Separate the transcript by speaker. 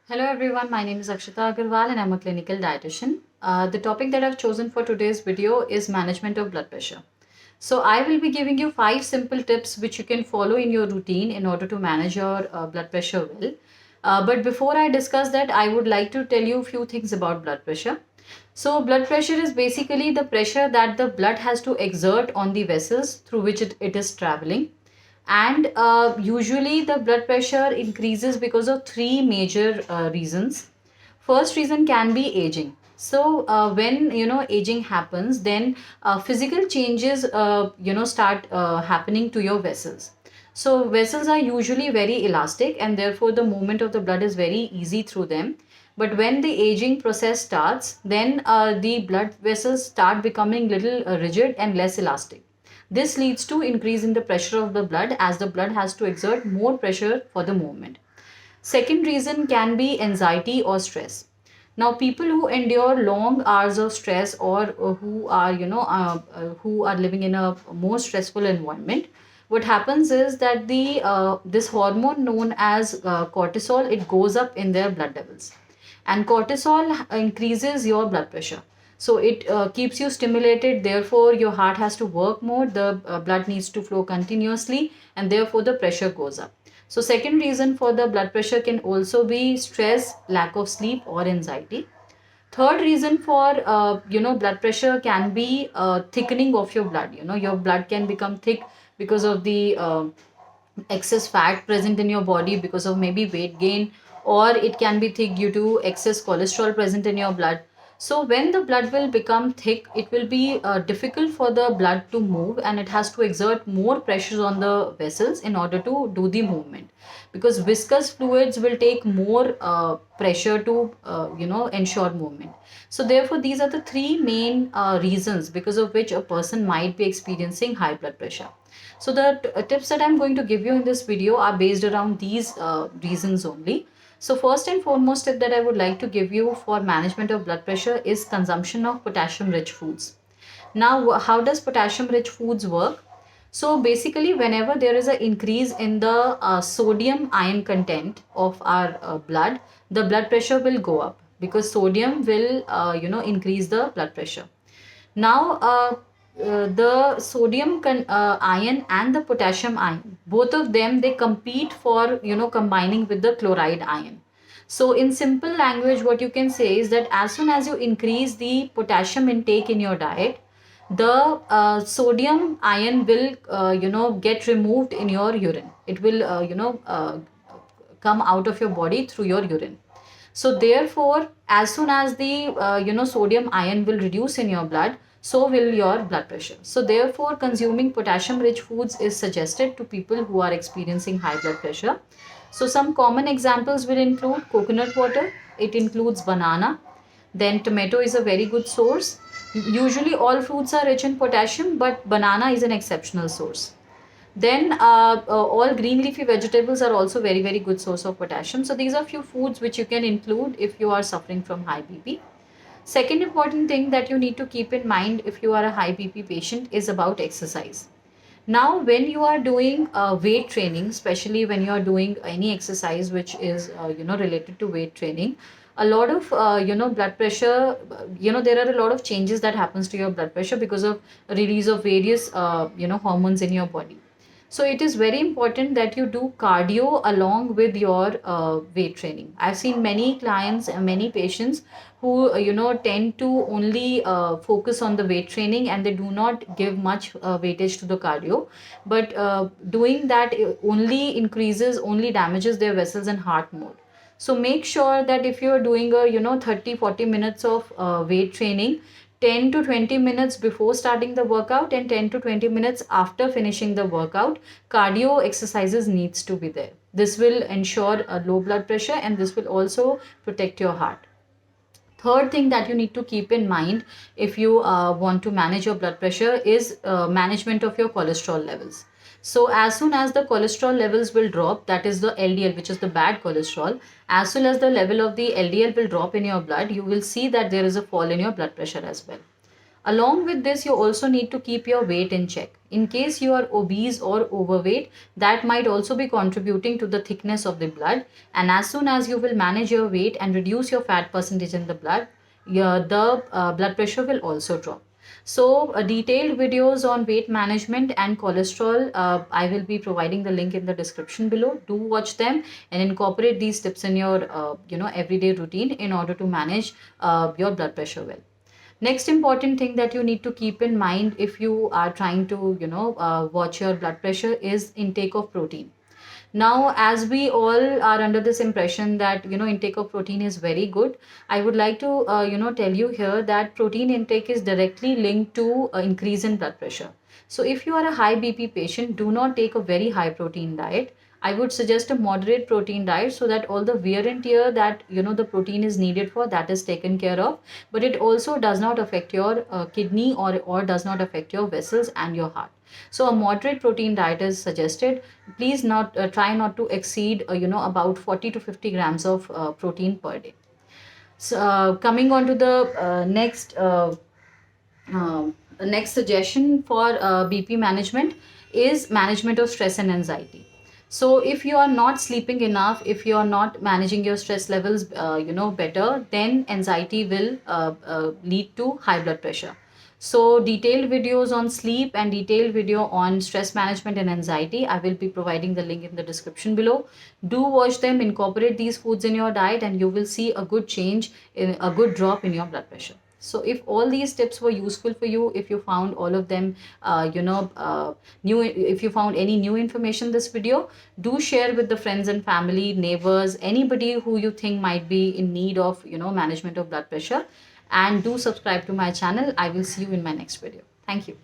Speaker 1: Hello everyone, my name is Akshita Agarwal and I'm a clinical dietitian. The topic that I've chosen for today's video is management of blood pressure. So I will be giving you 5 simple tips which you can follow in your routine in order to manage your blood pressure well. But before I discuss that, I would like to tell you a few things about blood pressure. So blood pressure is basically the pressure that the blood has to exert on the vessels through which it is traveling, and usually the blood pressure increases because of three major reasons. First reason can be aging. So when aging happens, then physical changes start happening to your vessels. So vessels are usually very elastic and therefore the movement of the blood is very easy through them. But when the aging process starts, then the blood vessels start becoming little rigid and less elastic. This leads to increase in the pressure of the blood as the blood has to exert more pressure for the movement. Second reason can be anxiety or stress. Now, people who endure long hours of stress or who are living in a more stressful environment, what happens is that the this hormone known as cortisol, it goes up in their blood levels, and cortisol increases your blood pressure. So it keeps you stimulated, therefore your heart has to work more, the blood needs to flow continuously, and therefore the pressure goes up. So second reason for the blood pressure can also be stress, lack of sleep, or anxiety. Third reason for blood pressure can be thickening of your blood. Your blood can become thick because of the excess fat present in your body because of maybe weight gain, or it can be thick due to excess cholesterol present in your blood. So when the blood will become thick, it will be difficult for the blood to move, and it has to exert more pressures on the vessels in order to do the movement, because viscous fluids will take more pressure to ensure movement. So therefore these are the three main reasons because of which a person might be experiencing high blood pressure. So the tips that I'm going to give you in this video are based around these reasons only. So first and foremost tip that I would like to give you for management of blood pressure is consumption of potassium rich foods. Now, how does potassium rich foods work? So basically, whenever there is an increase in the sodium ion content of our blood, the blood pressure will go up because sodium will increase the blood pressure. Now, the ion and the potassium ion, both of them, they compete for combining with the chloride ion. So in simple language, what you can say is that as soon as you increase the potassium intake in your diet, the sodium ion will get removed in your urine. It will come out of your body through your urine. So therefore, as soon as the sodium ion will reduce in your blood, so will your blood pressure. So therefore, consuming potassium rich foods is suggested to people who are experiencing high blood pressure. So some common examples will include coconut water, it includes banana, then tomato is a very good source. Usually all fruits are rich in potassium, but banana is an exceptional source. Then all green leafy vegetables are also very good source of potassium. So these are few foods which you can include if you are suffering from high BP. Second important thing that you need to keep in mind if you are a high BP patient is about exercise. Now, when you are doing weight training, especially when you are doing any exercise which is related to weight training, a lot of blood pressure, there are a lot of changes that happens to your blood pressure because of release of various hormones in your body. So it is very important that you do cardio along with your weight training. I've seen many clients and many patients who tend to only focus on the weight training and they do not give much weightage to the cardio. But doing that only increases, only damages their vessels and heart more. So make sure that if you're doing a 30-40 minutes of weight training, 10 to 20 minutes before starting the workout and 10 to 20 minutes after finishing the workout, cardio exercises needs to be there. This will ensure a low blood pressure and this will also protect your heart. Third thing that you need to keep in mind if you want to manage your blood pressure is management of your cholesterol levels. So as soon as the cholesterol levels will drop, that is the LDL, which is the bad cholesterol, as soon as the level of the LDL will drop in your blood, you will see that there is a fall in your blood pressure as well. Along with this, you also need to keep your weight in check. In case you are obese or overweight, that might also be contributing to the thickness of the blood. And as soon as you will manage your weight and reduce your fat percentage in the blood, the blood pressure will also drop. So, detailed videos on weight management and cholesterol, I will be providing the link in the description below. Do watch them and incorporate these tips in your, everyday routine in order to manage your blood pressure well. Next important thing that you need to keep in mind if you are trying to, watch your blood pressure is intake of protein. Now, as we all are under this impression that, intake of protein is very good, I would like to, tell you here that protein intake is directly linked to increase in blood pressure. So if you are a high BP patient, do not take a very high protein diet. I would suggest a moderate protein diet so that all the wear and tear that, the protein is needed for, that is taken care of. But it also does not affect your kidney, or does not affect your vessels and your heart. So a moderate protein diet is suggested. Please not try not to exceed about 40 to 50 grams of protein per day. So coming on to the uh, next suggestion for BP management is management of stress and anxiety. So if you are not sleeping enough, if you are not managing your stress levels, better, then anxiety will lead to high blood pressure. So detailed videos on sleep and detailed video on stress management and anxiety, I will be providing the link in the description below. Do watch them, incorporate these foods in your diet, and you will see a good change, in a good drop in your blood pressure. So if all these tips were useful for you, if you found all of them, new, if you found any new information in this video, do share with the friends and family, neighbors, anybody who you think might be in need of, management of blood pressure. And do subscribe to my channel. I will see you in my next video. Thank you.